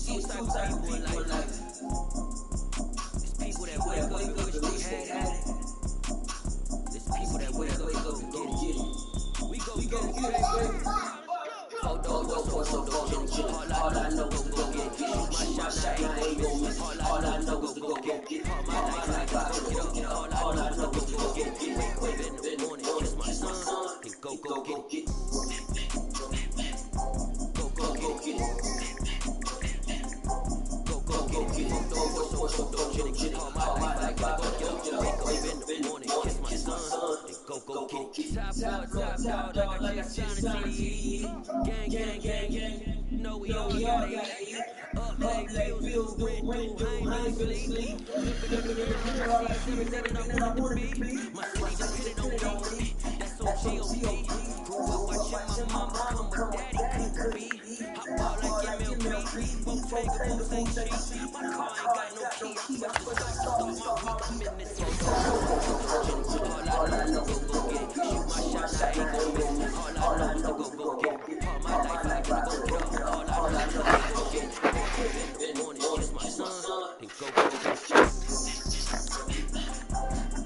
Those type of people in life. It's people that wake up and wish they had it. It's people that wake up and go get it. We go get it, baby. All I know is to go get it. My shot, I ain't gon' miss. All I know is to go get it. All my life, I go get it. All I know is to go get it. Wake up in the morning, kiss my son, and go get it. Go get it. Go get it. All my life, I go get it. Wake up in the morning, kiss my son, and go get it. Top dog, like I just signed a TDE. Gang. No, we all gotta eat. Up like bills, rent due, I ain't really sleep. Living in the emergencies, everything that I wanted to be. My city depended on me, that's on G.O.P. Grew up watching my mama come with daddy couldn't be. Hop out like MLB, Bottega boots ain't cheap. My car ain't got no key, I push the start my week, I'm in this photo. All I know is go get it, shoot my shot, I ain't gon' miss. All I know is go get it, all my life I gotta go get it. All I know is go get it, in the morning, kiss my son, then go get it.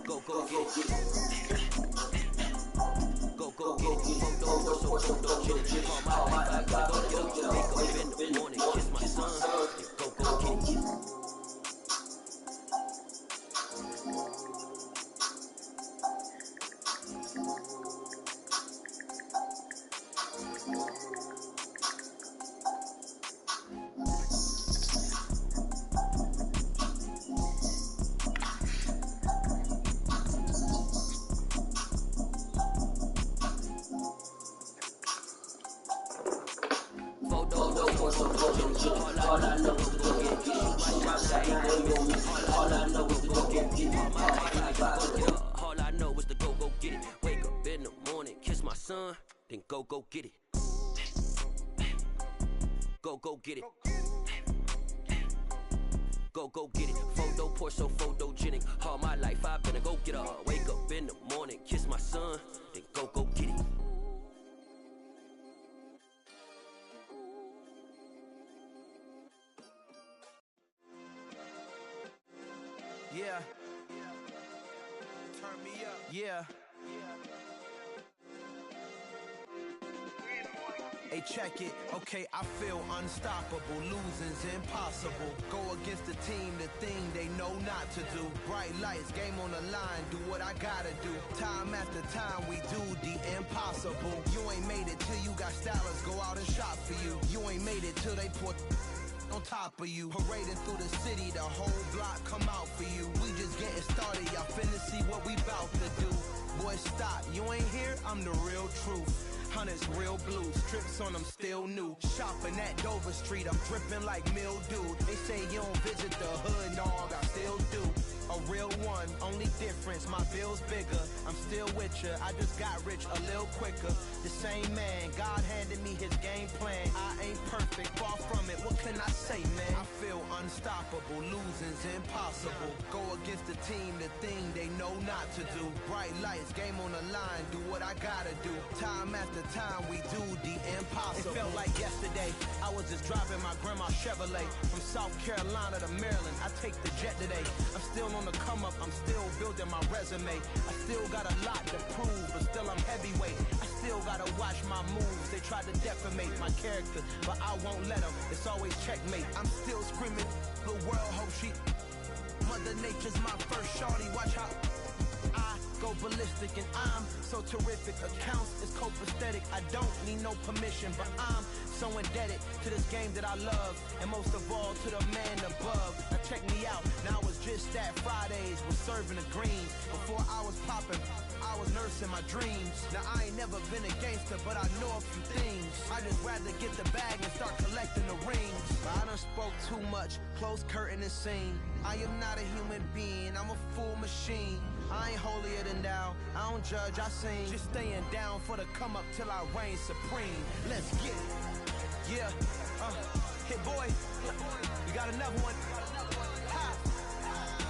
Go get it. Go get it. Photo, get it. All my life I gotta go get it. Wake up in the morning, kiss my son, then go get it. All I know is to go get it. My shot, I ain't gon' miss. All I know is to go get it. All my life I gotta go get it. All I know is to go get it. Wake up in the morning, kiss my son, then go get it. Go get it. Go get it. Photo, pour so photogenic. All my life I've been a go getter. Wake up in the morning, kiss my son, then go get it. Yeah. Turn me up. Yeah. Hey, check it. Okay, I feel unstoppable. Losing's impossible. Go against the team, the thing they know not to do. Bright lights, game on the line. Do what I gotta do. Time after time, we do the impossible. You ain't made it till you got stylers go out and shop for you. You ain't made it till they put on top of you. Parading through the city, the whole block come out for you. We just getting started, y'all finna see what we bout to do. Boy, stop, you ain't here, I'm the real truth. Hunters, real blue, strips on them still new. Shopping at Dover Street, I'm dripping like mildew. They say you don't visit the hood, dog, I still do. A real one, only difference, my bill's bigger. I'm still with ya, I just got rich a little quicker. The same man, God handed me his game plan. I ain't perfect, far from it, what can I say, man? I feel unstoppable, losing's impossible. Go against the team, the thing they know not to do. Bright lights, game on the line, do what I gotta do. Time after time, we do the impossible. It felt like yesterday, I was just driving my grandma's Chevrolet. From South Carolina to Maryland, I take the jet today. I'm still on the come up, I'm still building my resume. I still got a lot to prove, but still I'm heavyweight. I still gotta watch my moves. They try to defamate my character, but I won't let them. It's always checkmate. I'm still screaming, the world hope she. Mother Nature's my first shorty, watch how I go ballistic and I'm so terrific. Accounts is copacetic, I don't need no permission, but I'm so indebted to this game that I love, and most of all to the man above. Now check me out, now it's just that Fridays was serving the greens. Before I was popping, I was nursing my dreams. Now I ain't never been a gangster, but I know a few things. I just rather get the bag and start collecting the rings. But I done spoke too much, close curtain and scene. I am not a human being, I'm a full machine. I ain't holier than thou, I don't judge, I sing. Just staying down for the come up till I reign supreme. Let's get it. Yeah, hit boy, we got another one. Ha!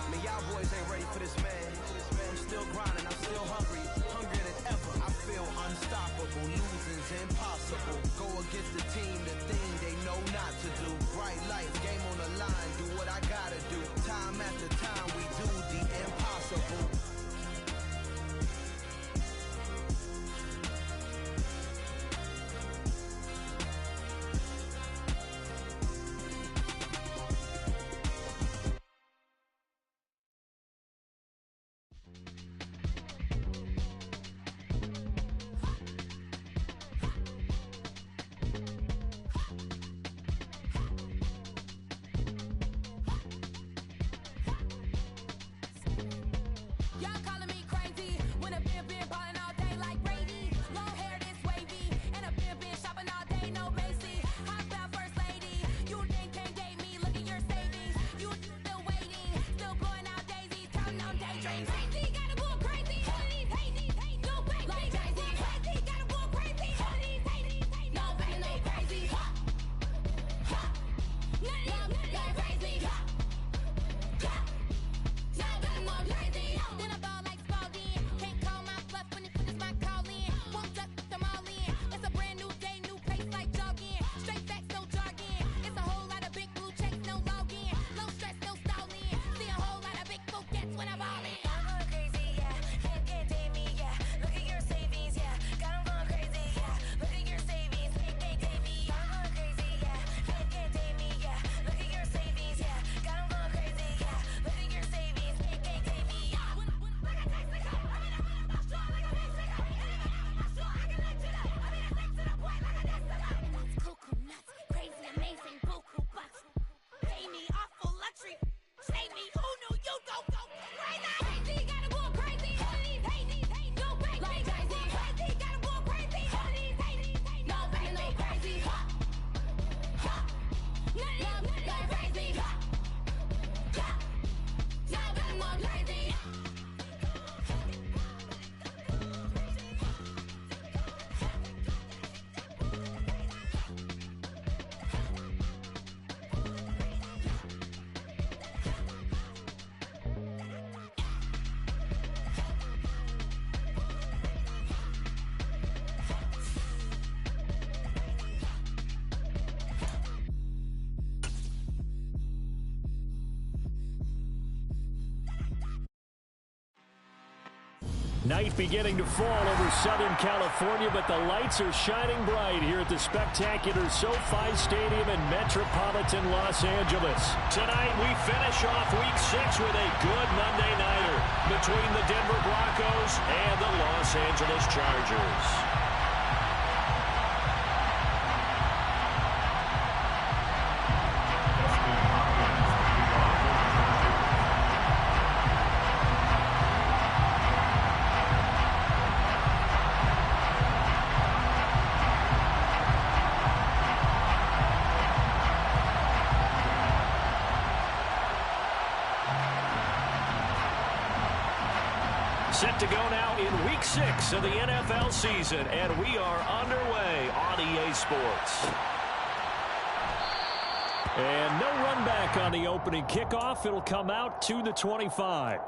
Man, y'all boys ain't ready for this, man. I'm still grinding, I'm still hungry, hungrier than ever. I feel unstoppable, losing's impossible. Go against the team, the thing they know not to do. Bright lights, Night beginning to fall over Southern California, but the lights are shining bright here at the spectacular SoFi Stadium in metropolitan Los Angeles. Tonight we finish off Week 6 with a good Monday nighter between the Denver Broncos and the Los Angeles Chargers. Set to go now in Week 6 of the NFL season, and we are underway on EA Sports. And no run back on the opening kickoff. It'll come out to the 25.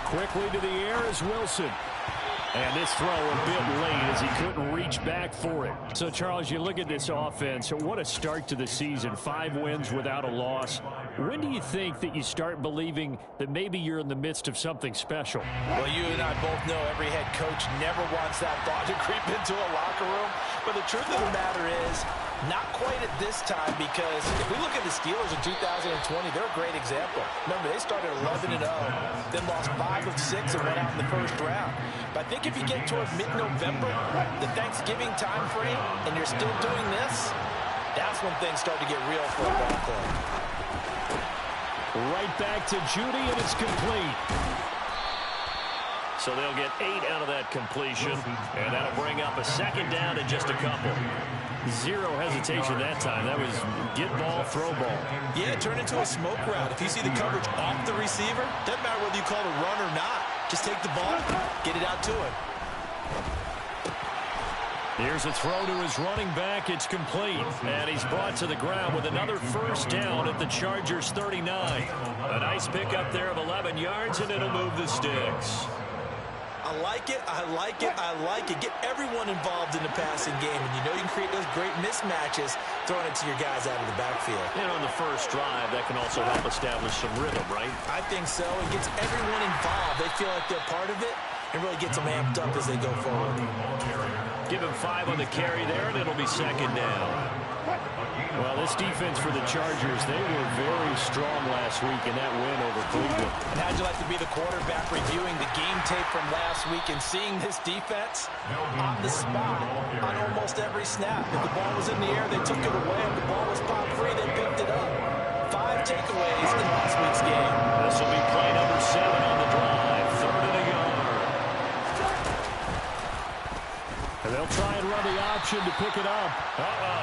Quickly to the air is Wilson. And this throw a bit late as he couldn't reach back for it. So, Charles, you look at this offense. What a start to the season. 5 wins without a loss. When do you think that you start believing that maybe you're in the midst of something special? Well, you and I both know every head coach never wants that thought to creep into a locker room. But the truth of the matter is, not quite at this time, because if we look at the Steelers in 2020, they're a great example. Remember, they started 11-0, then lost 5 of 6 and went out in the first round. But I think if you get toward mid-November, the Thanksgiving time frame, and you're still doing this, that's when things start to get real for a ball club. Right back to Judy, and it's complete. So they'll get 8 out of that completion, and that'll bring up a second down in just a couple. Zero hesitation that time. That was get ball, throw ball. Yeah, it turned into a smoke route. If you see the coverage off the receiver, doesn't matter whether you call it a run or not. Just take the ball, get it out to him. Here's a throw to his running back. It's complete. And he's brought to the ground with another first down at the Chargers 39. A nice pickup there of 11 yards, and it'll move the sticks. I like it, I like it, I like it. Get everyone involved in the passing game, and you know you can create those great mismatches throwing it to your guys out of the backfield. And on the first drive, that can also help establish some rhythm, right? I think so. It gets everyone involved. They feel like they're part of it, and really gets them amped up as they go forward. Give him 5 on the carry there, and it'll be second down. Well, this defense for the Chargers, they were very strong last week in that win over Cleveland. And how'd you like to be the quarterback reviewing the game tape from last week and seeing this defense on the spot on almost every snap? If the ball was in the air, they took it away. If the ball was popped free, they picked it up. 5 takeaways in last week's game. This will be play number 7 on the drive. 3rd and a yard. And they'll try and run the option to pick it up.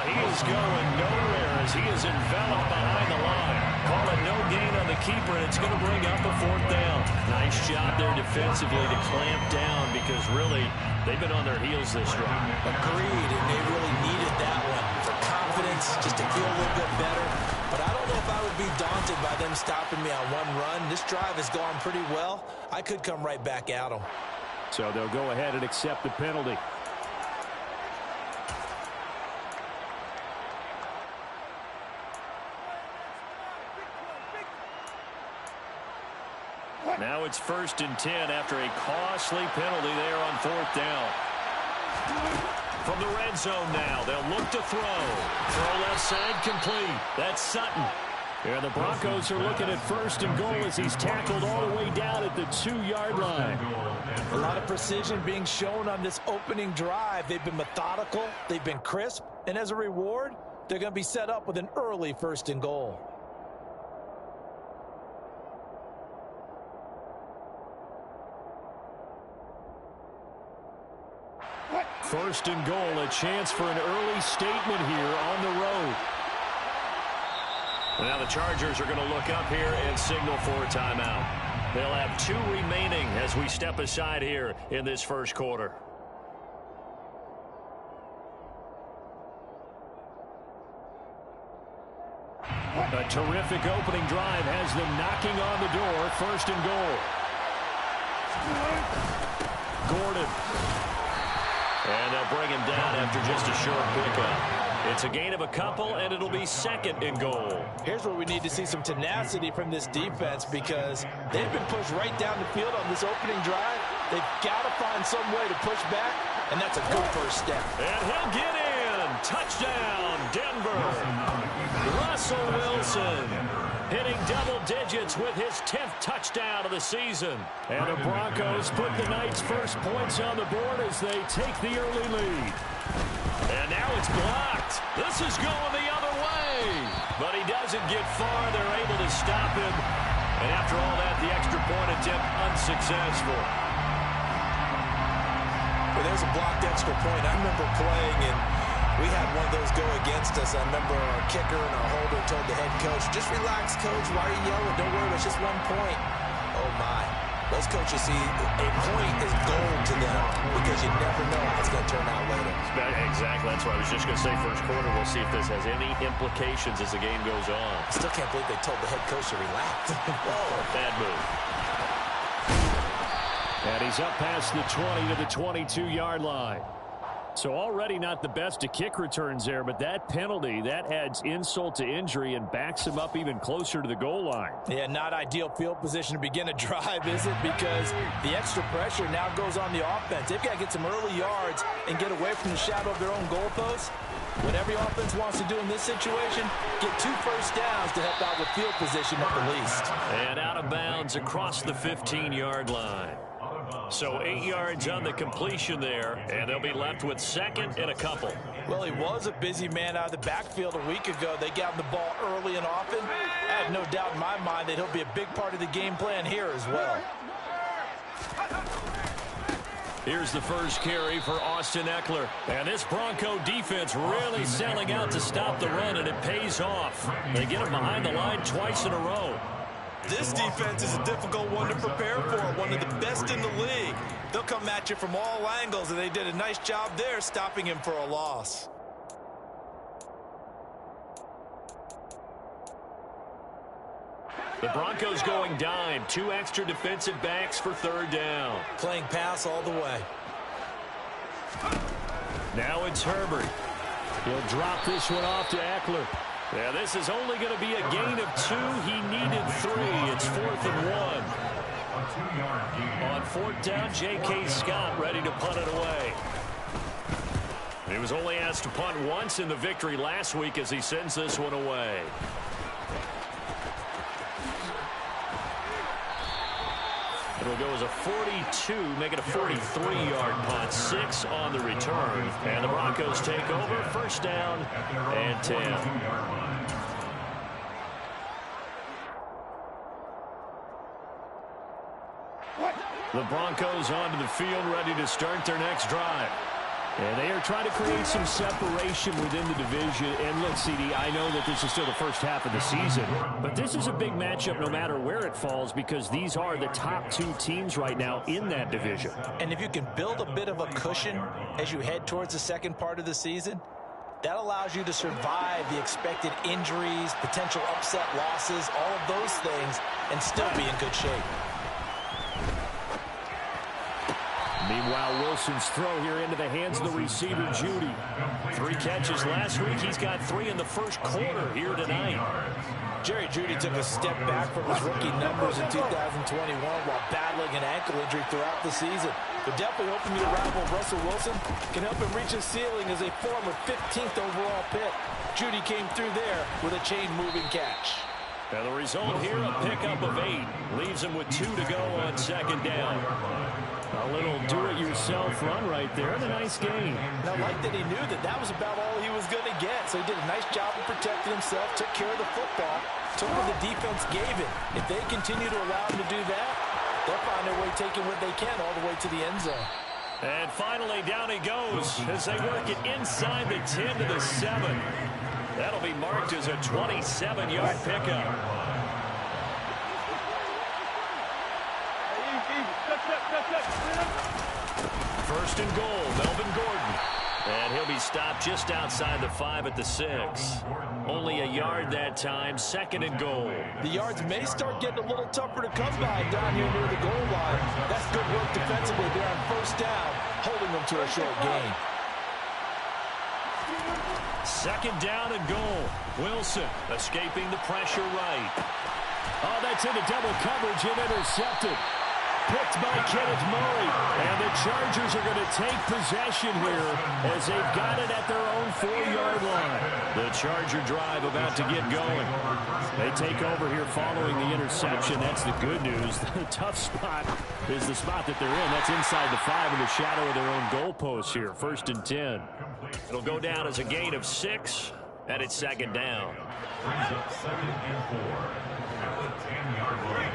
He is going nowhere as he is enveloped behind the line. Call it no gain on the keeper, and it's going to bring up a 4th down. Nice job there defensively to clamp down because really they've been on their heels this drive. Agreed, and they really needed that one for confidence, just to feel a little bit better. But I don't know if I would be daunted by them stopping me on one run. This drive has gone pretty well. I could come right back at them. So they'll go ahead and accept the penalty. Now it's 1st and 10 after a costly penalty there on 4th down. From the red zone now, they'll look to throw. Throw left side complete. That's Sutton. And the Broncos are looking at 1st and goal as he's tackled all the way down at the 2-yard line. A lot of precision being shown on this opening drive. They've been methodical. They've been crisp. And as a reward, they're going to be set up with an early 1st and goal. 1st and goal, a chance for an early statement here on the road. Now the Chargers are going to look up here and signal for a timeout. They'll have 2 remaining as we step aside here in this first quarter. A terrific opening drive has them knocking on the door. 1st and goal. Gordon. And they'll bring him down after just a short pickup. It's a gain of a couple, and it'll be 2nd and goal. Here's where we need to see some tenacity from this defense because they've been pushed right down the field on this opening drive. They've got to find some way to push back, and that's a good first step. And he'll get in. Touchdown, Denver. Russell Wilson hitting double digits with his 10th touchdown of the season. And the Broncos put the Knights' first points on the board as they take the early lead. And now it's blocked. This is going the other way. But he doesn't get far. They're able to stop him. And after all that, the extra point attempt unsuccessful. Well, there's a blocked extra point. I remember playing, and we had one of those go against us. I remember our kicker and our holder told the head coach, just relax, coach. Why are you yelling? Don't worry, it's just 1 point. Oh, my. Those coaches see a point is gold to them because you never know how it's going to turn out later. Exactly. That's what I was just going to say. First quarter, we'll see if this has any implications as the game goes on. I still can't believe they told the head coach to relax. Whoa, bad move. And he's up past the 20 to the 22-yard line. So already not the best of kick returns there, but that penalty, that adds insult to injury and backs him up even closer to the goal line. Yeah, not ideal field position to begin a drive, is it? Because the extra pressure now goes on the offense. They've got to get some early yards and get away from the shadow of their own goalposts. What every offense wants to do in this situation, get 2 first downs to help out with field position at the least. And out of bounds across the 15-yard line. So 8 yards on the completion there, and they'll be left with 2nd and a couple. Well, he was a busy man out of the backfield a week ago. They got him the ball early and often. I have no doubt in my mind that he'll be a big part of the game plan here as well. Here's the first carry for Austin Eckler. And this Bronco defense really selling out to stop the run, and it pays off. They get him behind the line twice in a row. This defense is a difficult one to prepare for, one of the best in the league. They'll come at you from all angles, and they did a nice job there stopping him for a loss. The Broncos going dime. 2 extra defensive backs for 3rd down. Playing pass all the way. Now it's Herbert. He'll drop this one off to Eckler. Yeah, this is only going to be a gain of 2. He needed 3. It's 4th and 1. On 4th down, J.K. Scott ready to punt it away. He was only asked to punt once in the victory last week as he sends this one away. It'll go as a 42, make it a 43-yard punt. 6 on the return. And the Broncos take over. 1st down and 10. The Broncos onto the field, ready to start their next drive. And they are trying to create some separation within the division. And look, CD, I know that this is still the first half of the season, but this is a big matchup no matter where it falls because these are the top 2 teams right now in that division. And if you can build a bit of a cushion as you head towards the second part of the season, that allows you to survive the expected injuries, potential upset losses, all of those things, and still be in good shape. Meanwhile, Wilson's throw here into the hands of the receiver, Judy. 3 catches last week. He's got 3 in the first quarter here tonight. Jerry Jeudy took a step back from his rookie numbers in 2021 while battling an ankle injury throughout the season. But definitely hoping the arrival of Russell Wilson can help him reach his ceiling as a former 15th overall pick. Jeudy came through there with a chain-moving catch. And the result here, a pickup of 8. Leaves him with 2 to go on 2nd down. A little do-it-yourself run right there, and a nice gain. And I like that he knew that that was about all he was going to get. So he did a nice job of protecting himself, took care of the football, took what the defense gave him. If they continue to allow him to do that, they'll find their way taking what they can all the way to the end zone. And finally, down he goes as they work it inside the 10 to the 7. That'll be marked as a 27-yard pickup. First and goal, Melvin Gordon. And he'll be stopped just outside the 5 at the 6. Only a yard that time, 2nd and goal. The yards may start getting a little tougher to come by down here near the goal line. That's good work defensively there on 1st down, holding them to a short gain. 2nd down and goal. Wilson escaping the pressure right. Oh, that's into double coverage and intercepted. Picked by Kenneth Murray. And the Chargers are going to take possession here as they've got it at their own 4-yard line. The Charger drive about to get going. They take over here following the interception. That's the good news. The tough spot is the spot that they're in. That's inside the 5 in the shadow of their own goalposts here. 1st and 10. It'll go down as a gain of 6, and it's 2nd down. Brings up 2nd and 4 at the 10-yard line.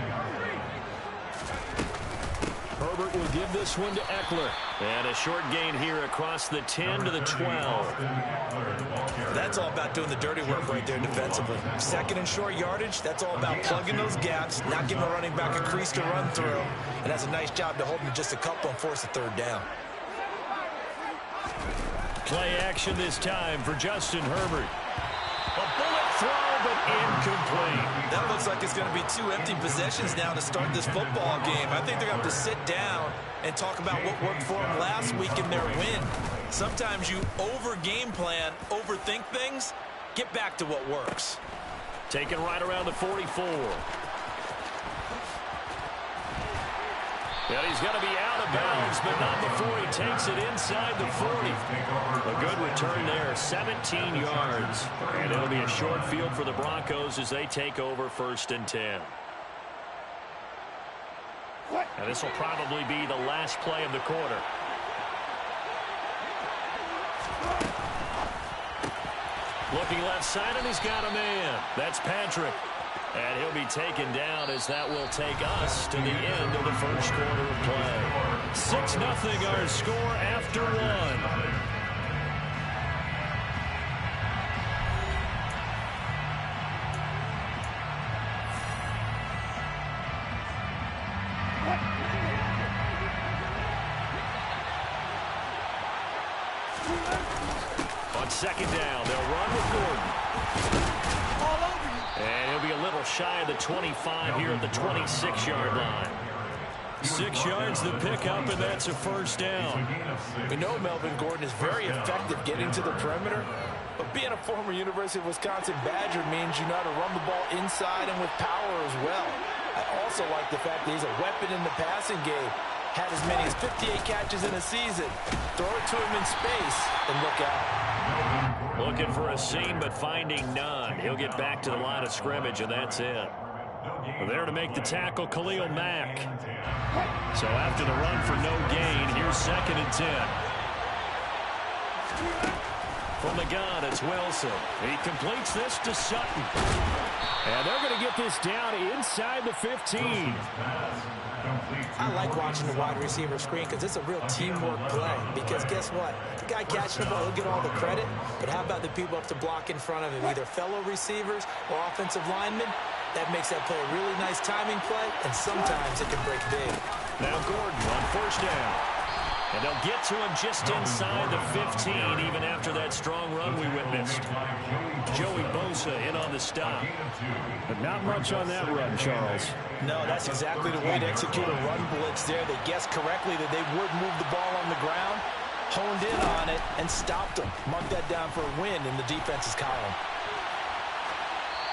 Herbert will give this one to Eckler. And a short gain here across the 10 to the 12. That's all about doing the dirty work right there defensively. 2nd and short yardage, that's all about plugging those gaps, not giving a running back a crease to run through. And that's a nice job to hold him to just a couple and force a 3rd down. Play action this time for Justin Herbert. A bullet throw, but incomplete. That looks like it's going to be 2 empty possessions now to start this football game. I think they're going to have to sit down and talk about what worked for them last week in their win. Sometimes you over-game plan, overthink things, get back to what works. Taken right around the 44. And he's going to be out of bounds, but not before he takes it inside the 40. A good return there, 17 yards. And it'll be a short field for the Broncos as they take over 1st and 10. And this will probably be the last play of the quarter. Looking left side, and he's got a man. That's Patrick. And he'll be taken down as that will take us to the end of the 1st quarter of play. 6-0 our score after 1. On 2nd down, they'll run with Gordon. And he'll be a little shy of the 25 here at the 26-yard line. 6 yards the pickup, and that's a 1st down. We know Melvin Gordon is very effective getting to the perimeter, but being a former University of Wisconsin Badger means you know how to run the ball inside and with power as well. I also like the fact that he's a weapon in the passing game. Had as many as 58 catches in a season. Throw it to him in space and look out. Looking for a seam, but finding none. He'll get back to the line of scrimmage, and that's it. There to make the tackle, Khalil Mack. So after the run for no gain, here's 2nd and 10. From the gun, it's Wilson. He completes this to Sutton. And they're going to get this down inside the 15. I like watching the wide receiver screen because it's a real teamwork play. Because guess what? The guy catching the ball, he'll get all the credit. But how about the people up to block in front of him, either fellow receivers or offensive linemen? That makes that play a really nice timing play, and sometimes it can break big. Now Gordon on 1st down. And they'll get to him just inside the 15, even after that strong run we witnessed. Joey Bosa in on the stop. But not much on that run, Charles. No, that's exactly the way to execute a run blitz there. They guessed correctly that they would move the ball on the ground, honed in on it, and stopped them. Mark that down for a win in the defense's column.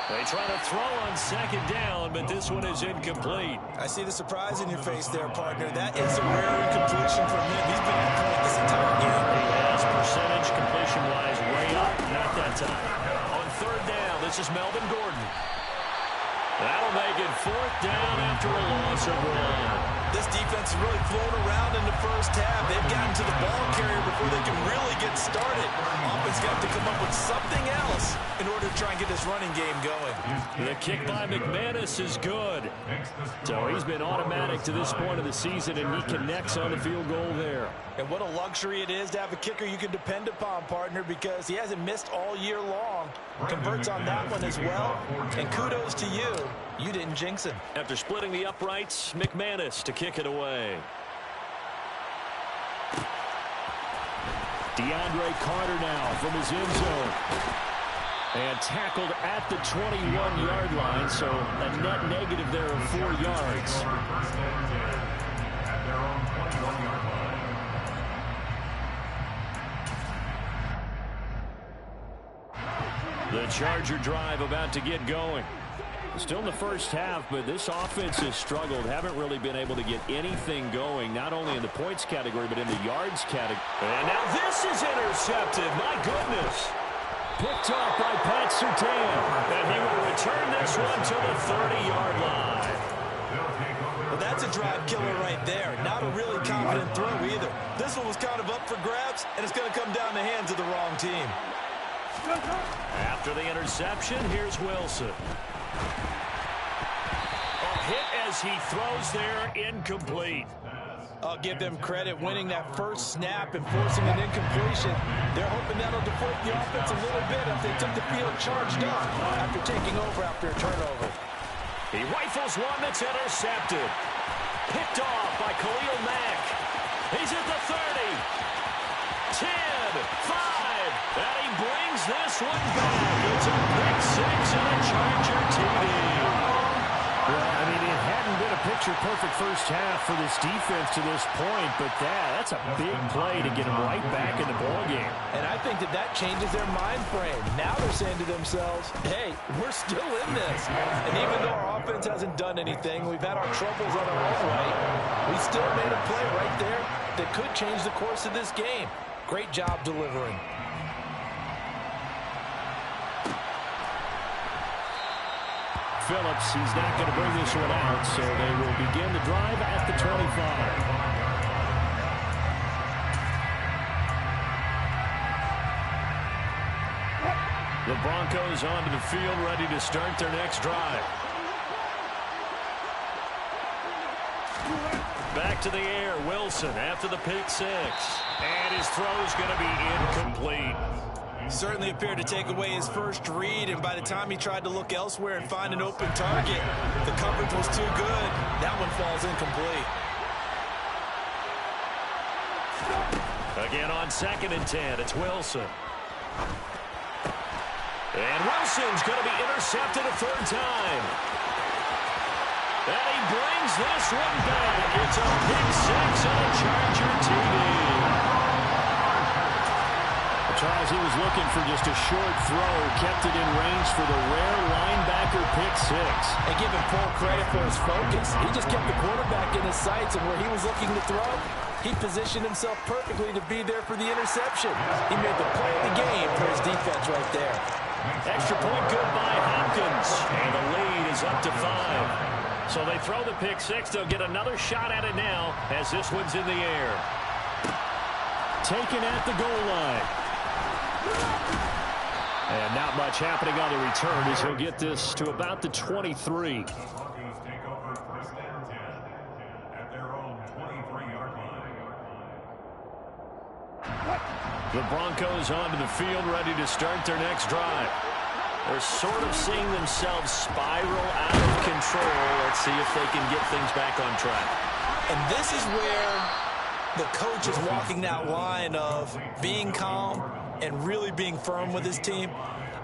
They try to throw on 2nd down, but this one is incomplete. I see the surprise in your face there, partner. That is a rare incompletion from him. He's been on point this entire game. He has percentage completion-wise way up, not that time. On 3rd down, this is Melvin Gordon. That'll make it 4th down after a loss of 1. This defense is really flown around in the 1st half. They've gotten to the ball carrier before they can really get started. Offense got to come up with something else in order to try and get this running game going. The kick by McManus is good. So he's been automatic to this point of the season, and he connects on the field goal there. And what a luxury it is to have a kicker you can depend upon, partner, because he hasn't missed all year long. Converts on that one as well. And kudos to you. You didn't jinx him. After splitting the uprights, McManus to kick it away. DeAndre Carter now from his end zone. And tackled at the 21-yard line, so a net negative there of 4 yards. At their own 21-yard line. The Charger drive about to get going. Still in the first half, but this offense has struggled. Haven't really been able to get anything going, not only in the points category, but in the yards category. And now this is intercepted. My goodness. Picked off by Pat Surtain. And he will return this one to the 30-yard line. Well, that's a drive killer right there. Not a really confident throw either. This one was kind of up for grabs, and it's going to come down the hands of the wrong team. After the interception, here's Wilson. A hit as he throws there, incomplete. I'll give them credit winning that first snap and forcing an incompletion. They're hoping that'll deflate the offense a little bit if they took the field charged up after taking over after a turnover. He rifles one that's intercepted. Picked off by Khalil Mack. He's at the 30. 10, 5, and he brings this one back. It's a pick six and a Charger TD. Well, I mean, it hadn't been a picture-perfect first half for this defense to this point, but that's a big play to get them right back in the ballgame. And I think that changes their mind frame. Now they're saying to themselves, hey, we're still in this. And even though our offense hasn't done anything, we've had our troubles on our own right, we still made a play right there that could change the course of this game. Great job delivering. Phillips, he's not going to bring this one out, so they will begin the drive at the 25. The Broncos onto the field, ready to start their next drive. Back to the air, Wilson after the pick six. And his throw's going to be incomplete. Certainly appeared to take away his first read, and by the time he tried to look elsewhere and find an open target, the coverage was too good. That one falls incomplete. Again on 2nd and 10, it's Wilson. And Wilson's going to be intercepted a third time. And he brings this one back. It's a pick six and a Charger TD. Charles, he was looking for just a short throw, kept it in range for the rare linebacker pick six. And give him full credit for his focus. He just kept the quarterback in his sights, and where he was looking to throw, he positioned himself perfectly to be there for the interception. He made the play of the game for his defense right there. Extra point good by Hopkins, and the lead is up to 5. So they throw the pick six. They'll get another shot at it now as this one's in the air. Taken at the goal line. And not much happening on the return as he'll get this to about the 23. Broncos take over 1st and 10 at their own 23-yard line. The Broncos onto the field, ready to start their next drive. They're sort of seeing themselves spiral out of control. Let's see if they can get things back on track. And this is where the coach is walking that line of being calm and really being firm with his team.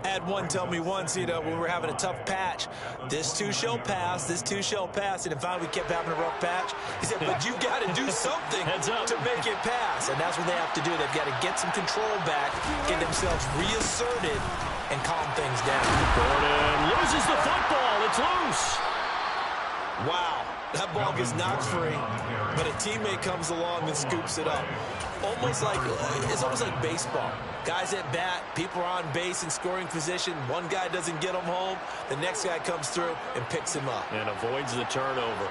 I had one tell me once, when we were having a tough patch, this too shall pass, this too shall pass, and if we kept having a rough patch, he said, but you've got to do something to make it pass, and that's what they have to do. They've got to get some control back, get themselves reasserted, and calm things down. Gordon loses the football. It's loose. Wow. That ball gets knocked free, but a teammate comes along and scoops it up. It's almost like baseball. Guys at bat, people are on base in scoring position. One guy doesn't get him home. The next guy comes through and picks him up. And avoids the turnover.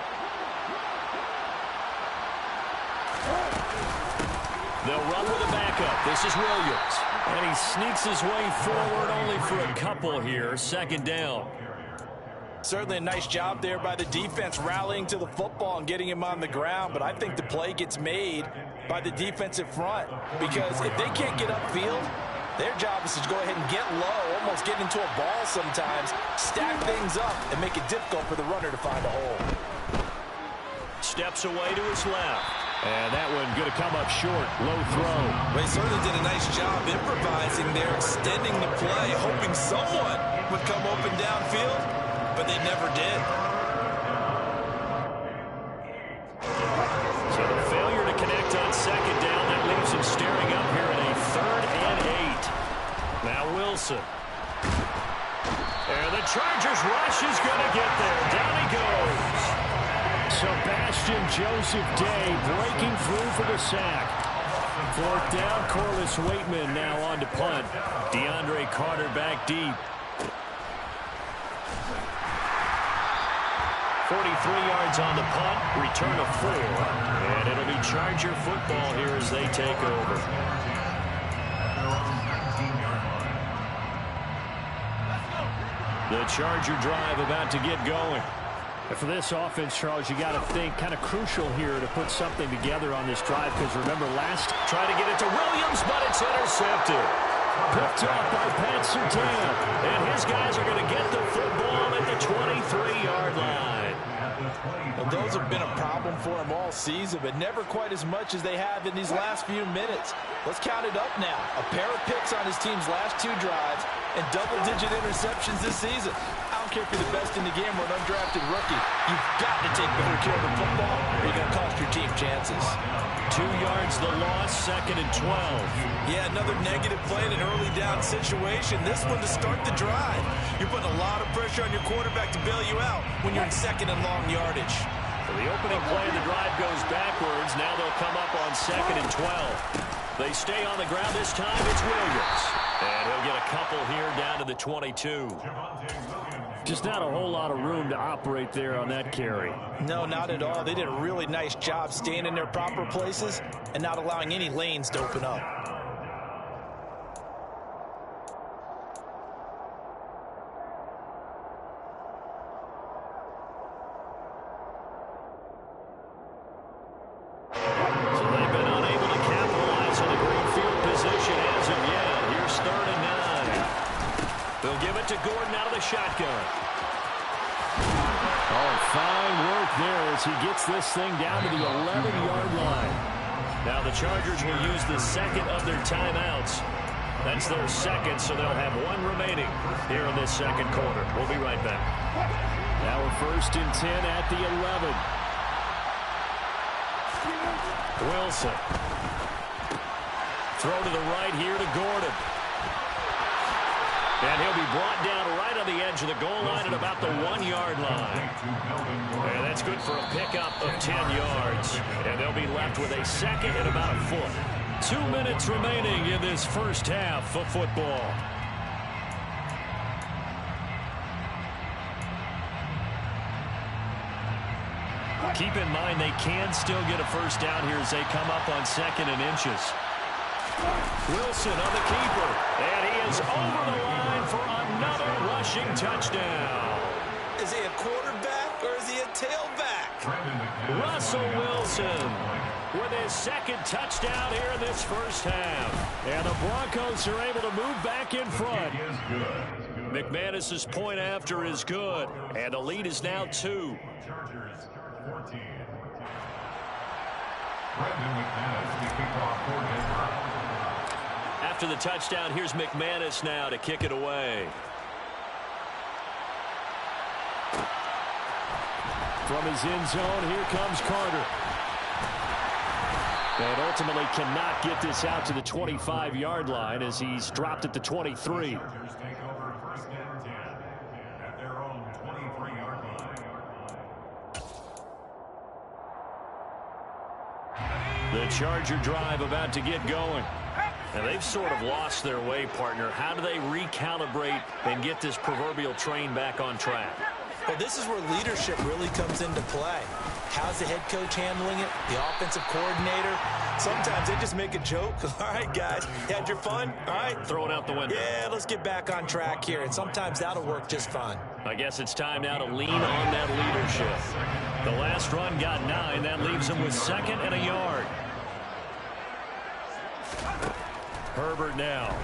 They'll run with a backup. This is Williams. And he sneaks his way forward only for a couple here. 2nd down. Certainly a nice job there by the defense rallying to the football and getting him on the ground, but I think the play gets made by the defensive front because if they can't get upfield, their job is to go ahead and get low, almost get into a ball sometimes, stack things up, and make it difficult for the runner to find a hole. Steps away to his left. And that one going to come up short. Low throw. Well, he certainly did a nice job improvising there, extending the play, hoping someone would come open downfield, but they never did. So the failure to connect on second down, that leaves him staring up here in a 3rd and 8. Now Wilson. And the Chargers rush is going to get there. Down he goes. Sebastian Joseph Day breaking through for the sack. 4th down, Corliss Waitman now on to punt. DeAndre Carter back deep. 43 yards on the punt, return of 4. And it'll be Charger football here as they take over. The Charger drive about to get going. And for this offense, Charles, you got to think kind of crucial here to put something together on this drive, because remember last, try to get it to Williams, but it's intercepted. Picked off by Pat Surtain. And his guys are going to get the football at the 23-yard line. Well, those have been a problem for him all season, but never quite as much as they have in these last few minutes. Let's count it up now. A pair of picks on his team's last 2 drives and double-digit interceptions this season. I don't care if you're the best in the game or an undrafted rookie. You've got to take better care of the football or you're going to cost your team chances. 2 yards the loss, 2nd and 12. Yeah, another negative play in an early down situation. This one to start the drive. You're putting a lot of pressure on your quarterback to bail you out when you're in 2nd and long yardage. So the opening play of the drive goes backwards. Now they'll come up on 2nd and 12. They stay on the ground. This time it's Williams. And he'll get a couple here down to the 22. Just not a whole lot of room to operate there on that carry. No, not at all. They did a really nice job staying in their proper places and not allowing any lanes to open up. So they've been unable to capitalize on the great field position as of yet. Here's 3rd and 9. They'll give it to Gordon out of the shotgun. Oh, fine work there as he gets this thing down to the 11-yard line. Now the Chargers will use the 2nd of their timeouts. That's their 2nd, so they'll have 1 remaining here in this 2nd quarter. We'll be right back. Now we're 1st and 10 at the 11. Wilson. Throw to the right here to Gordon. And he'll be brought down right on the edge of the goal line at about the 1-yard line. And that's good for a pickup of 10 yards. And they'll be left with a 2nd and about a foot. 2 minutes remaining in this first half of football. Keep in mind they can still get a first down here as they come up on 2nd and inches. Wilson on the keeper, and he is over the line for another rushing touchdown. Is he a quarterback or is he a tailback? Russell Wilson with his 2nd touchdown here in this first half. And the Broncos are able to move back in front. McManus's point after is good, and the lead is now 2. Chargers 14. Brendan McManus, the kickoff coordinator. After the touchdown, here's McManus now to kick it away. From his end zone, here comes Carter. And ultimately cannot get this out to the 25-yard line as he's dropped at the 23. Chargers take over 1st and 10 at their own 23-yard line. The Charger drive about to get going. And they've sort of lost their way, partner. How do they recalibrate and get this proverbial train back on track? Well, this is where leadership really comes into play. How's the head coach handling it? The offensive coordinator? Sometimes they just make a joke. All right, guys, you had your fun? All right. Throw it out the window. Yeah, let's get back on track here. And sometimes that'll work just fine. I guess it's time now to lean on that leadership. The last run got 9. That leaves them with 2nd and a yard. Herbert now.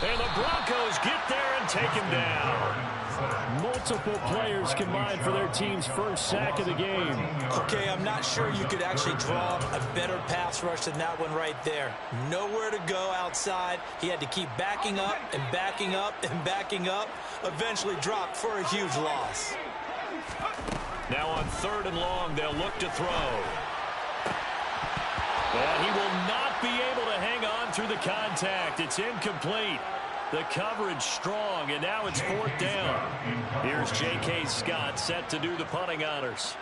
And the Broncos get there and take him down. Multiple players combined for their team's first sack of the game. Okay, I'm not sure you could actually draw a better pass rush than that one right there. Nowhere to go outside. He had to keep backing up and backing up and backing up. Eventually dropped for a huge loss. Now on 3rd and long, they'll look to throw. And he will not be able to hang on through the contact. It's incomplete. The coverage strong, and now it's 4th down. Here's J.K. Scott set to do the punting honors.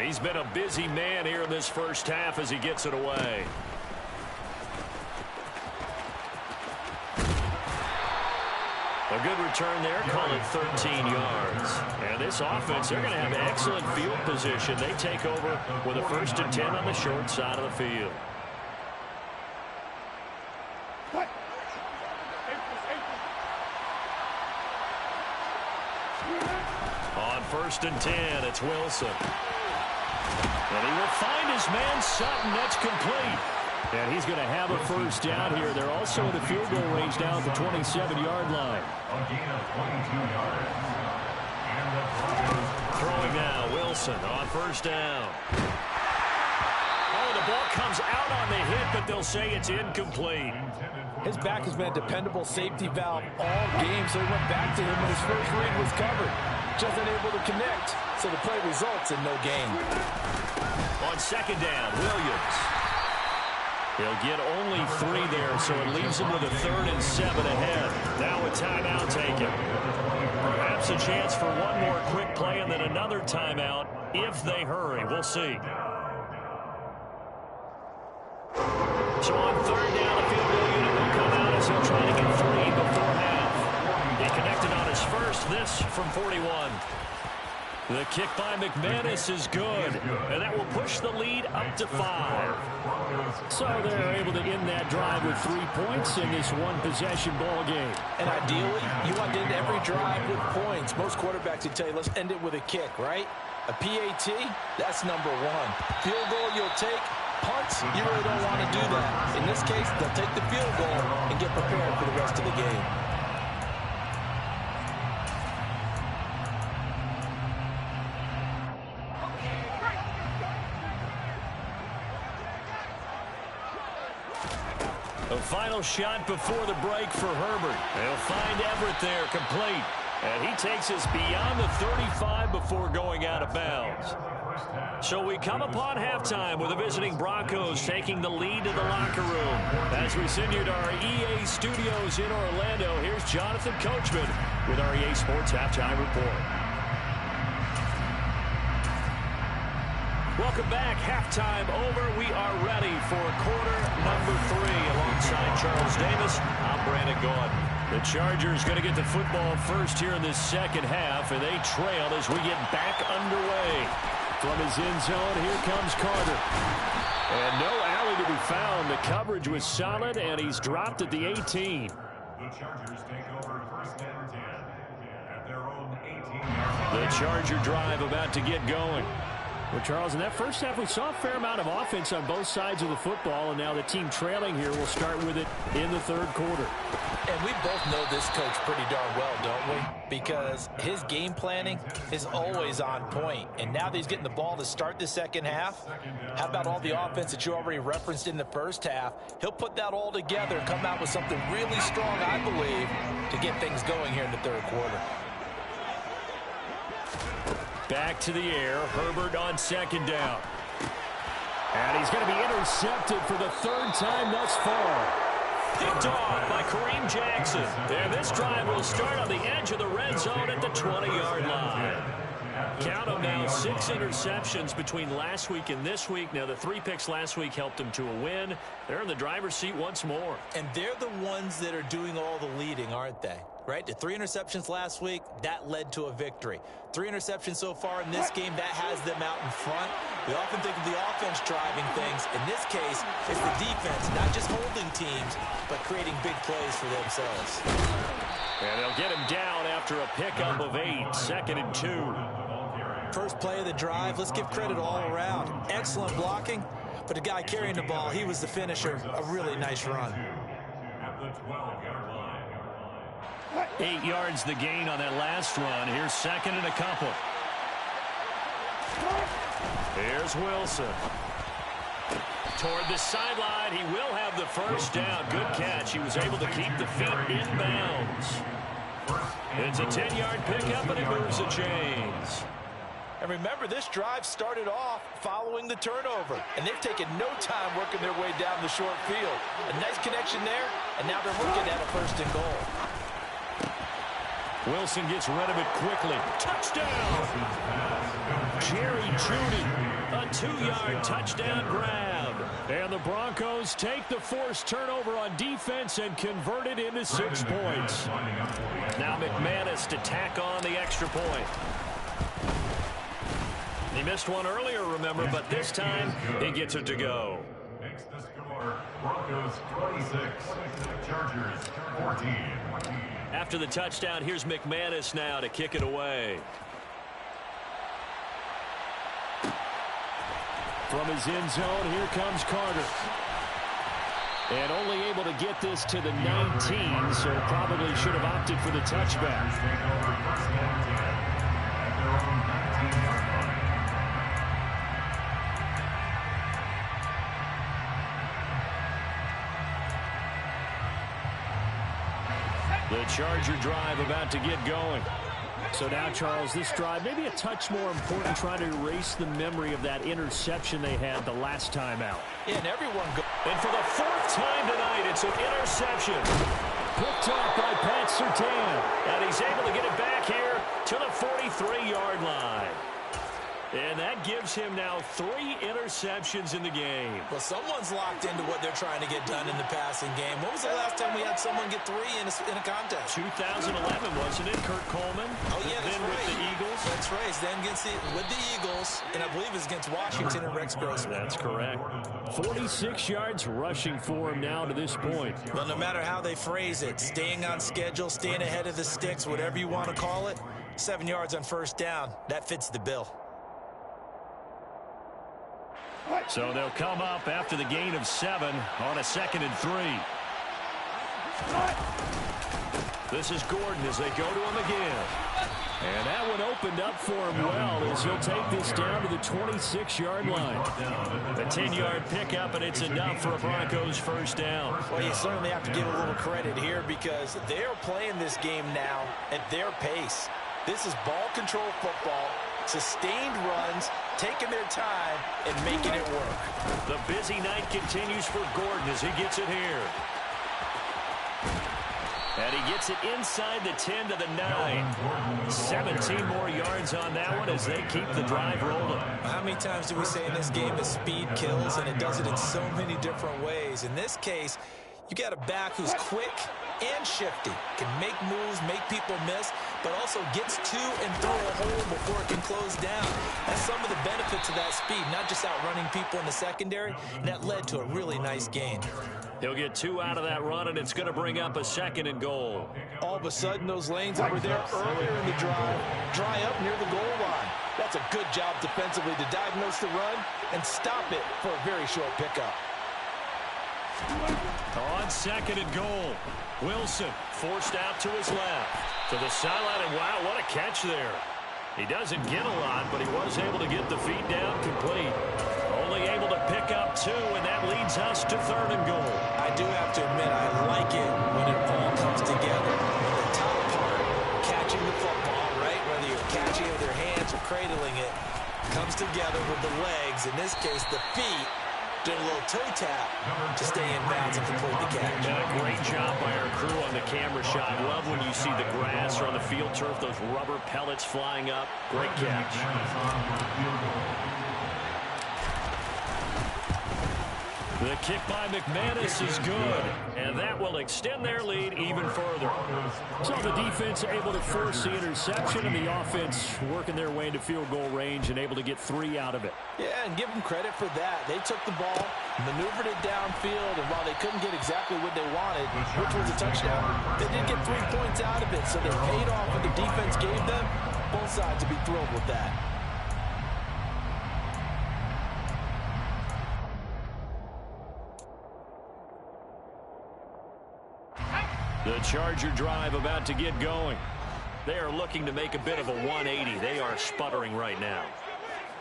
He's been a busy man here in this first half as he gets it away. A good return there, call it 13 yards. And this offense, they're going to have excellent field position. They take over with a 1st and 10 on the short side of the field. On 1st and 10, it's Wilson. And he will find his man Sutton. That's complete. And he's going to have a first down here. They're also in the field goal range now at the 27-yard line. Throwing now, Wilson on 1st down. Oh, the ball comes out on the hit, but they'll say it's incomplete. His back has been a dependable safety valve all game, so he went back to him when his first read was covered. Just unable to connect, so the play results in no gain. On 2nd down, Williams. He'll get only 3 there, so it leaves him with a 3rd and 7 ahead. Now a timeout taken. Perhaps a chance for one more quick play and then another timeout if they hurry. We'll see. So on 3rd down, the field goal unit will come out as he'll try to get 3 before half. He connected on his first, this from 41. The kick by McManus is good, and that will push the lead up to 5. So they're able to end that drive with 3 points in this one-possession ball game. And ideally, you want to end every drive with points. Most quarterbacks would tell you, let's end it with a kick, right? A PAT, that's number 1. Field goal you'll take. Punts, you really don't want to do that. In this case, they'll take the field goal and get prepared for the rest of the game. A final shot before the break for Herbert. They'll find Everett there, complete. And he takes us beyond the 35 before going out of bounds. So we come upon halftime with the visiting Broncos taking the lead to the locker room. As we send you to our EA studios in Orlando, here's Jonathan Coachman with our EA Sports Halftime Report. Welcome back. Halftime over. We are ready for quarter number 3. Alongside Charles Davis, I'm Brandon Gordon. The Chargers going to get the football first here in this second half, and they trail as we get back underway. From his end zone, here comes Carter. And no alley to be found. The coverage was solid, and he's dropped at the 18. The Chargers take over 1st and 10 at their own 18-yard line. The Charger drive about to get going. Well, Charles, in that first half, we saw a fair amount of offense on both sides of the football, and now the team trailing here will start with it in the 3rd quarter. And we both know this coach pretty darn well, don't we? Because his game planning is always on point. And now that he's getting the ball to start the second half, how about all the offense that you already referenced in the first half? He'll put that all together and come out with something really strong, I believe, to get things going here in the 3rd quarter. Back to the air. Herbert on 2nd down. And he's going to be intercepted for the 3rd time thus far. Picked off by Kareem Jackson. And this drive will start on the edge of the red zone at the 20-yard line. Count them now, 6 interceptions between last week and this week. Now, the 3 picks last week helped them to a win. They're in the driver's seat once more. And they're the ones that are doing all the leading, aren't they? Right? The 3 interceptions last week, that led to a victory. 3 interceptions so far in this game, that has them out in front. We often think of the offense driving things. In this case, it's the defense, not just holding teams, but creating big plays for themselves. And they'll get him down after a pickup of 8, 2nd and 2. First play of the drive, let's give credit all around. Excellent blocking, but the guy carrying the ball, he was the finisher. A really nice run. At the 12-yard line. 8 yards the gain on that last run. Here's 2nd and a couple. Here's Wilson. Toward the sideline, he will have the first down. Good catch. He was able to keep the feet in bounds. It's a 10-yard pickup, and it moves the chains. And remember, this drive started off following the turnover, and they've taken no time working their way down the short field. A nice connection there, and now they're looking at a 1st and goal. Wilson gets rid of it quickly. Touchdown! Jerry Jeudy, a 2-yard touchdown grab. And the Broncos take the forced turnover on defense and convert it into 6 points. Now McManus to tack on the extra point. He missed one earlier, remember, but this time he gets it to go. Makes the score Broncos 26, Chargers 14. After the touchdown, here's McManus now to kick it away. From his end zone, here comes Carter. And only able to get this to the 19, so probably should have opted for the touchback. Take over 1st and 10 at their own 19-yard line. The Charger drive about to get going. So now, Charles, this drive maybe a touch more important, trying to erase the memory of that interception they had the last time out. Yeah, and everyone and for the 4th time tonight, it's an interception. Picked up by Pat Surtain. And he's able to get it back here to the 43-yard line. And that gives him now 3 interceptions in the game. Well, someone's locked into what they're trying to get done in the passing game. When was the last time we had someone get 3 in a contest? 2011, wasn't it? Kurt Coleman. Oh, yeah, that's then right. With the Eagles. That's right. Then with the Eagles, and I believe it's against Washington and Rex Grossman. That's correct. 46 yards rushing for him now to this point. Well, no matter how they phrase it, staying on schedule, staying ahead of the sticks, whatever you want to call it, 7 yards on 1st down, that fits the bill. So they'll come up after the gain of 7 on a 2nd and 3. This is Gordon as they go to him again. And that one opened up for him well as he'll take this down to the 26-yard line. A 10-yard pickup, and it's enough for a Broncos 1st down. Well, you certainly have to give a little credit here because they're playing this game now at their pace. This is ball control football, sustained runs, taking their time, and making it work. The busy night continues for Gordon as he gets it here. And he gets it inside the 10 to the 9. 17 more yards on that one as they keep the drive rolling. How many times do we say in this game that speed kills, and it does it in so many different ways? In this case, you got a back who's quick and shifty, can make moves, make people miss, but also gets to and through a hole before it can close down. That's some of the benefits of that speed, not just outrunning people in the secondary, and that led to a really nice gain. He'll get 2 out of that run, and it's going to bring up a 2nd and goal. All of a sudden, those lanes that were there earlier in the drive dry up near the goal line. That's a good job defensively to diagnose the run and stop it for a very short pickup. On 2nd and goal, Wilson forced out to his left. To the sideline, and wow, what a catch there. He doesn't get a lot, but he was able to get the feet down complete. Only able to pick up 2, and that leads us to 3rd and goal. I do have to admit, I like it when it all comes together. The top part, catching the football, right? Whether you're catching it with your hands or cradling it, comes together with the legs. In this case, the feet. Doing a little toe tap to stay in bounds and complete the catch. And a great job by our crew on the camera shot. Love when you see the grass or on the field turf, those rubber pellets flying up. Great catch. The kick by McManus is good, and that will extend their lead even further. So the defense able to force the interception, and the offense working their way into field goal range and able to get 3 out of it. Yeah, and give them credit for that. They took the ball, maneuvered it downfield, and while they couldn't get exactly what they wanted, which was a touchdown, they did get 3 points out of it, so they paid off what the defense gave them. Both sides will be thrilled with that. The Charger drive about to get going. They are looking to make a bit of a 180. They are sputtering right now.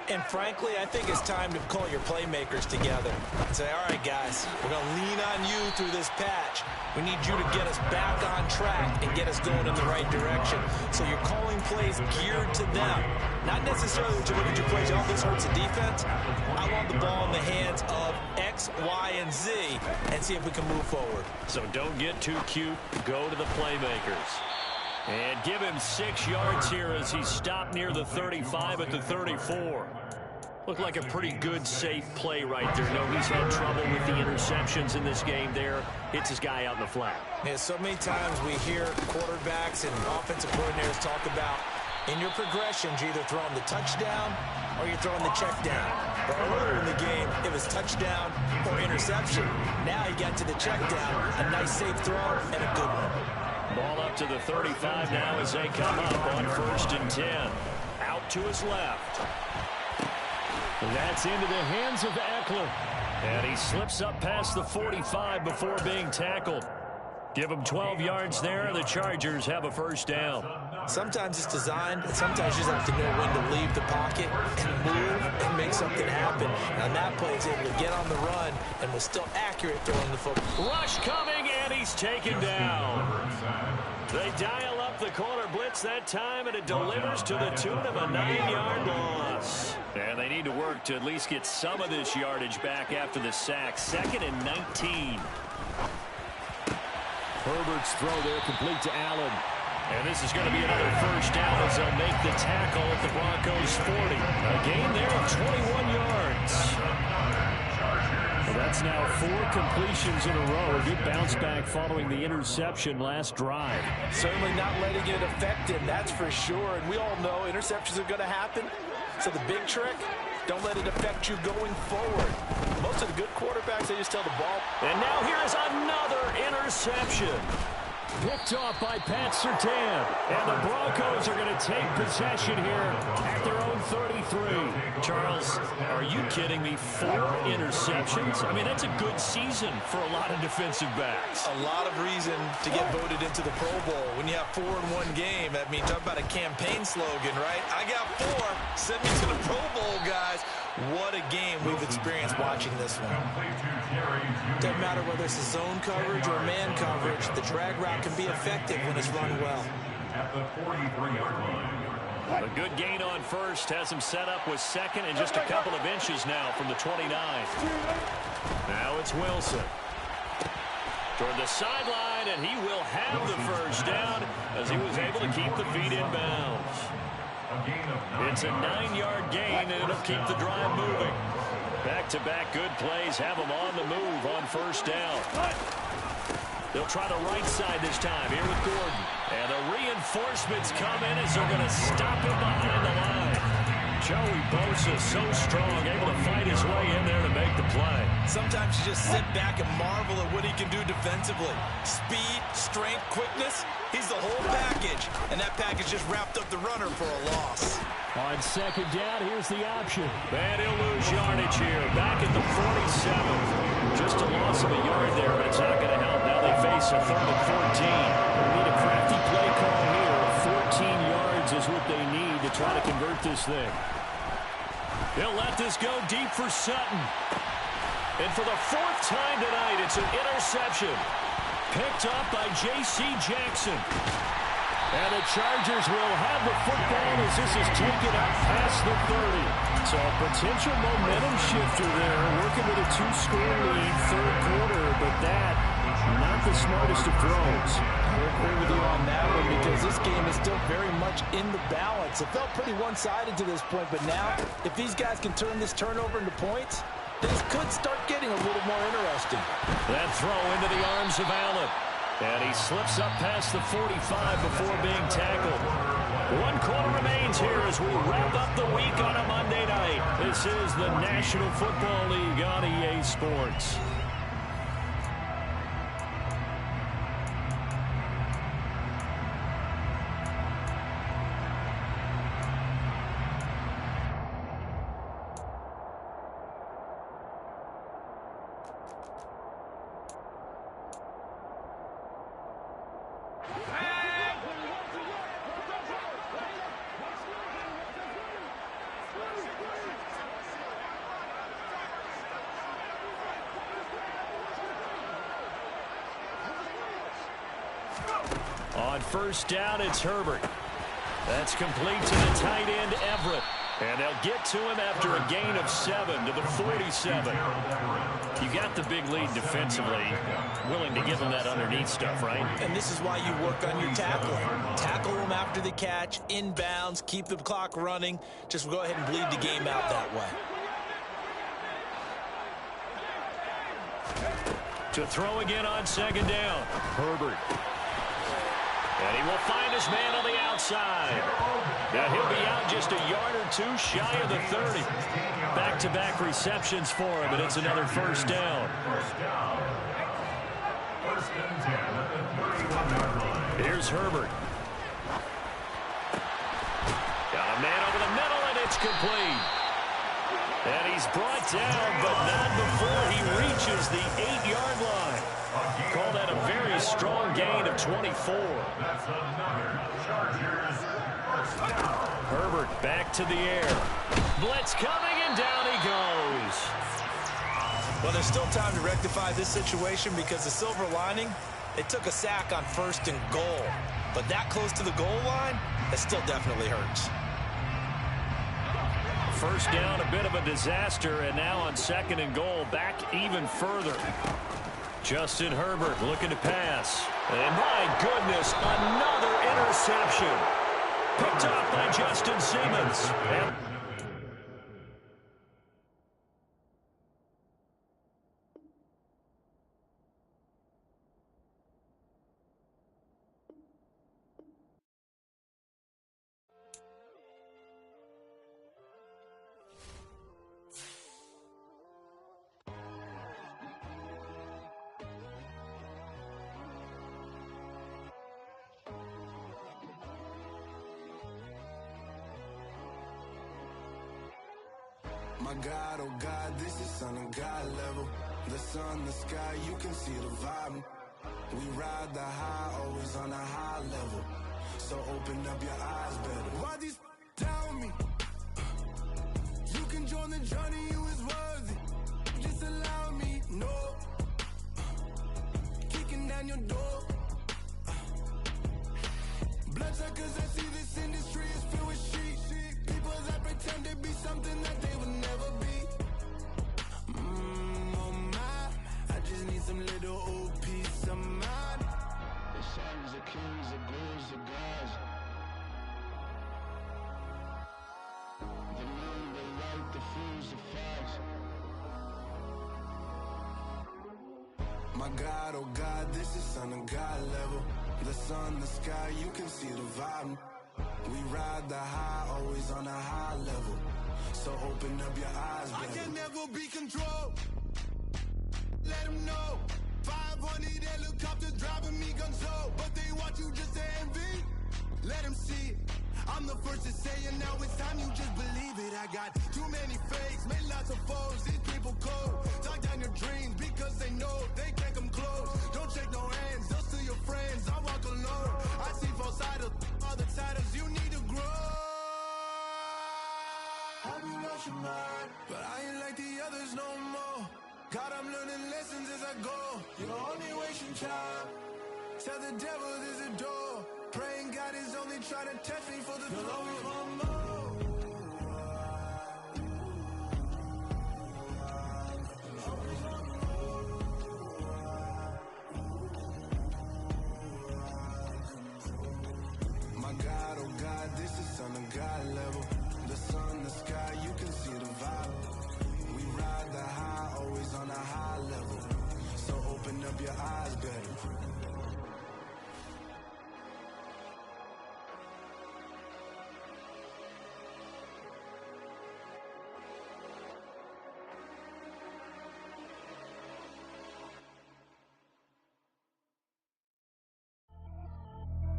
And frankly, I think it's time to call your playmakers together and say, all right, guys, we're going to lean on you through this patch. We need you to get us back on track and get us going in the right direction. So you're calling plays geared to them. Not necessarily that you look at your plays, oh, this hurts the defense. I want the ball in the hands of X, Y, and Z and see if we can move forward. So don't get too cute. Go to the playmakers. And give him 6 yards here as he stopped near the 35 at the 34. Looked like a pretty good, safe play right there. No, he's had trouble with the interceptions in this game there. Hits his guy out in the flat. Yeah, so many times we hear quarterbacks and offensive coordinators talk about in your progressions, you're either throwing the touchdown or you're throwing the check down. But earlier in the game, it was touchdown or interception. Now you got to the check down, a nice safe throw and a good one. Ball up to the 35 now as they come up on 1st and 10. Out to his left. And that's into the hands of Eckler. And he slips up past the 45 before being tackled. Give him 12 yards there. The Chargers have a 1st down. Sometimes it's designed, and sometimes you just have to know when to leave the pocket and move and make something happen. And on that play, he's able to get on the run and was still accurate throwing the football. Rush coming, and he's taken down. They dial up the corner blitz that time, and it delivers to the tune of a 9-yard loss. And they need to work to at least get some of this yardage back after the sack. 2nd and 19. Herbert's throw there complete to Allen. And this is going to be another 1st down as they'll make the tackle at the Broncos 40. A gain there of 21 yards. Well, that's now 4 completions in a row. A good bounce back following the interception last drive. Certainly not letting it affect him, that's for sure. And we all know interceptions are going to happen. So the big trick, don't let it affect you going forward. Most of the good quarterbacks, they just tell the ball. And now here is another interception. Picked off by Pat Surtain. And the Broncos are going to take possession here at their own 33. Charles, are you kidding me? 4 interceptions? I mean, that's a good season for a lot of defensive backs. A lot of reason to get voted into the Pro Bowl. When you have 4 in one game, I mean, talk about a campaign slogan, right? I got 4. Send me to the Pro Bowl, guys. What a game we've experienced watching this one. Doesn't matter whether it's a zone coverage or man coverage, the drag route can be effective when it's run well. At the 43-yard line. A good gain on 1st has him set up with 2nd and just a couple of inches now from the 29. Now it's Wilson. Toward the sideline, and he will have the 1st down as he was able to keep the feet in bounds. It's a 9-yard gain, and it'll keep the drive moving. Back-to-back good plays have them on the move on 1st down. They'll try the right side this time here with Gordon. And the reinforcements come in as they're going to stop him behind the line. Joey Bosa so strong, able to fight his way in there to make the play. Sometimes you just sit back and marvel at what he can do defensively. Speed, strength, quickness, he's the whole package. And that package just wrapped up the runner for a loss. On 2nd down, here's the option. And he'll lose yardage here. Back at the 47. Just a loss of a yard there, but it's not going to help. Now they face a 3rd and 14. They need a crafty play call here. 14 yards is what they need to try to convert this thing. They'll let this go deep for Sutton. And for the 4th time tonight, it's an interception. Picked up by J.C. Jackson. And the Chargers will have the football as this is taken up past the 30. So a potential momentum shifter there, working with a 2-score lead, 3rd quarter, but that, not the smartest of throws. I agree with you on that one because this game is still very much in the balance. It felt pretty one-sided to this point, but now, if these guys can turn this turnover into points, this could start getting a little more interesting. That throw into the arms of Allen. And he slips up past the 45 before being tackled. 1 quarter remains here as we wrap up the week on a Monday night. This is the National Football League on EA Sports. On first down, it's Herbert. That's complete to the tight end, Everett. And they'll get to him after a gain of 7 to the 47. You got the big lead defensively. Willing to give him that underneath stuff, right? And this is why you work on your tackling. Tackle them after the catch, inbounds, keep the clock running. Just go ahead and bleed the game out that way. To throw again on second down. Herbert. And he will find his man on the outside. Now he'll be out just a yard or two shy of the 30. Back-to-back receptions for him, and it's another first down. Here's Herbert. Got a man over the middle, and it's complete. And he's brought down, but not before he reaches the 8-yard line. Call that a very strong gain of 24. Herbert back to the air. Blitz coming, and down he goes. Well, there's still time to rectify this situation because the silver lining, they took a sack on 1st and goal. But that close to the goal line, that still definitely hurts. First down, a bit of a disaster, and now on 2nd and goal, back even further. Justin Herbert looking to pass. And my goodness, another interception. Picked off by Justin Simmons. And My God, oh God, this is Son of God level. The sun, the sky, you can see the vibe. We ride the high, always on a high level. So open up your eyes better. Why these tell me? You can join the journey, you is worthy. Just allow me, no. Kicking down your door. Bloodsuckers that see this industry is filled with sheep. People that pretend to be something that they would never be. Oh my, I just need some little old peace of mind. The sons of kings, the ghouls, the gods. The moon, the light, the fools, the facts. My God, oh God, this is Son of God level. The sun, the sky, you can see the vibe. We ride the high, always on a high level. So open up your eyes, baby. I can never be controlled. Let them know. 500 helicopters driving me gunso. But they want you just to envy. Let them see it. I'm the first to say it, now it's time you just believe it. I got too many fakes, made lots of foes. These people cold. Talk down your dreams because they know they can't come close. Don't shake no hands, they'll steal your friends. I walk alone. I see false idols, other titles. You need to grow. Have you lost your mind? But I ain't like the others no more. God, I'm learning lessons as I go. You're only wasting time. Tell the devil there's a door. Praying God is only trying to test me for the glory. My God, oh God, this is Son of God level.